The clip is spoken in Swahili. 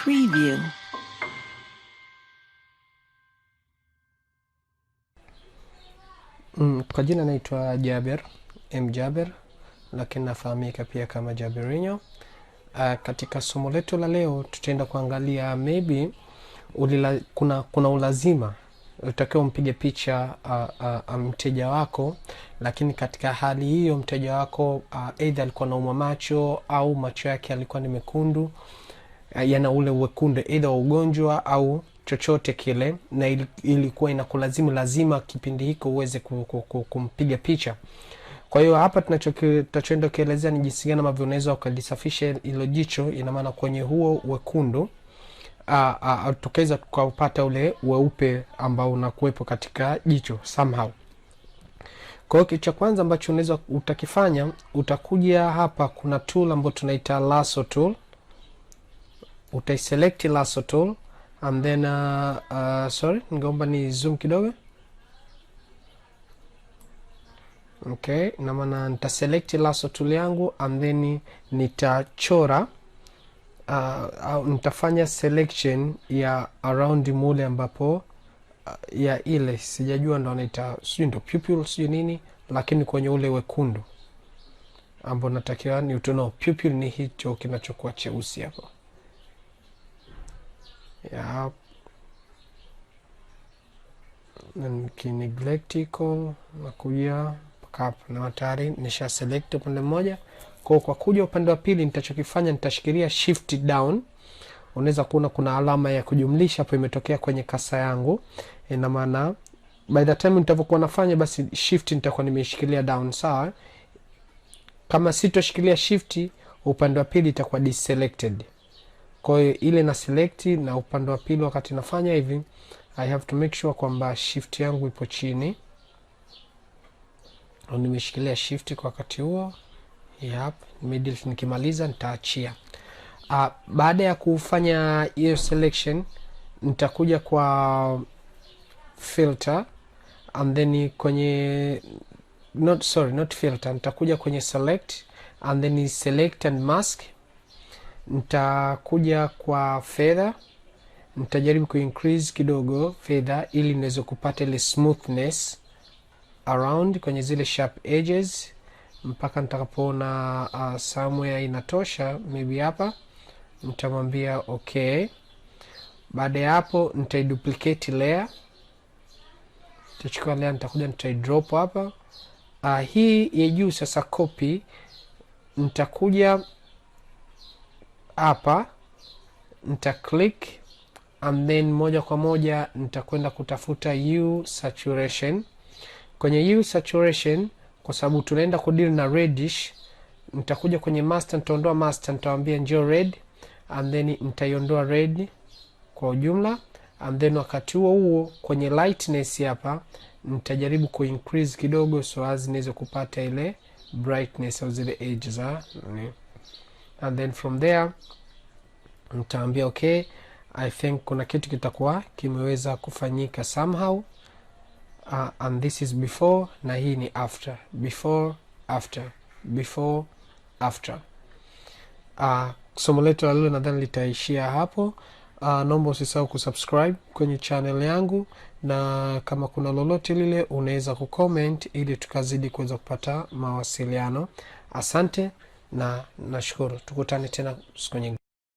Preview. Kwa jina naitwa Jaber, lakini nafahamika pia kama Jaberinho. Katika somo letu la leo tutaenda kuangalia maybe kuna ulazima utakiwa umpige picha mteja wako, lakini katika hali hiyo mteja wako either alikuwa anaumwa macho au macho yake alikuwa ni mekundu, yana ule wekundu either ugonjwa au chochote kile, na ilikuwa inakulazimu lazima kipindi hiko uweze kumpiga picha. Kwa hiyo hapa tunachoenda kuelezea ni jinsi gani ambavyo unaweza ukalisafisha hilo jicho. Ina maana kwenye huo wekundu tukaweza tukapata ule weupe ambao unakuwepo katika jicho somehow. Kwa hiyo kitu cha kwanza ambacho unaweza utakifanya, utakuja hapa, kuna tool ambayo tunaita lasso tool. Utaiselect lasso tool and then sorry, ningeomba ni zoom kidogo. Okay, na maana nitaselect lasso tool yangu and then nitachora au nitafanya selection ya around mule ambapo ya ile sijajua ndo anaita sio ndo pupil sio nini, lakini kwenye ule wekundu ambao natakiwa ni utono. Pupil ni hicho kinachokuwa cheusi hapo. Ya kineglectical na kuja hapo na tayari nisha select upande mmoja. Kwa kuja upande wa pili nitachokifanya, nitashikilia shift down. Unaweza kuona kuna alama ya kujumlisha hapo imetokea kwenye kasa yangu. Ina maana by the time nitapokuwa nafanya basi shift nitakuwa nimeshikilia down, sawa. Kama sitoshikilia shift upande wa pili itakuwa deselected. Kwa hiyo ile na select, na upande wa pili wakati nafanya hivi I have to make sure kwamba shift yangu ipo chini. Nimeshikilia shift kwa wakati huo. Yep, immediately nikimaliza nitaachia. Baada ya kufanya hiyo selection nitakuja kwa filter and then kwenye not filter, nitakuja kwenye select and then select and mask. Nitakuja kwa feather, nitajaribu ku-increase kidogo feather ili niweze kupata ile smoothness around kwenye zile sharp edges mpaka nitakapoona somewhere inatosha, maybe hapa nitamwambia okay. Baada ya hapo nitaiduplicate layer, nitachukua layer, nitakuja nitaidrop hapa. Hii ya juu sasa copy, nitakuja hapa nita click and then moja kwa moja nitakwenda kutafuta hue saturation. Kwenye hue saturation, kwa sababu tunaenda kudeal na reddish, nitakuja kwenye master, nitaondoa master, nitawaambia njoo red and then nitaiondoa red kwa ujumla. And then wakati huo kwenye lightness hapa nitajaribu ku increase kidogo so as niweze kupata ile brightness au zile edges and then from there nitaambia okay, I think kuna kitu kitakuwa kimeweza kufanyika somehow. And this is before na hii ni after. Before after. Somo letu la leo nadhani litaishia hapo. Naomba usisahau kusubscribe kwenye channel yangu, na kama kuna lolote lile unaweza kucomment ili tukazidi kuweza kupata mawasiliano. Asante na nashukuru. Tukutane tena siku nyingine.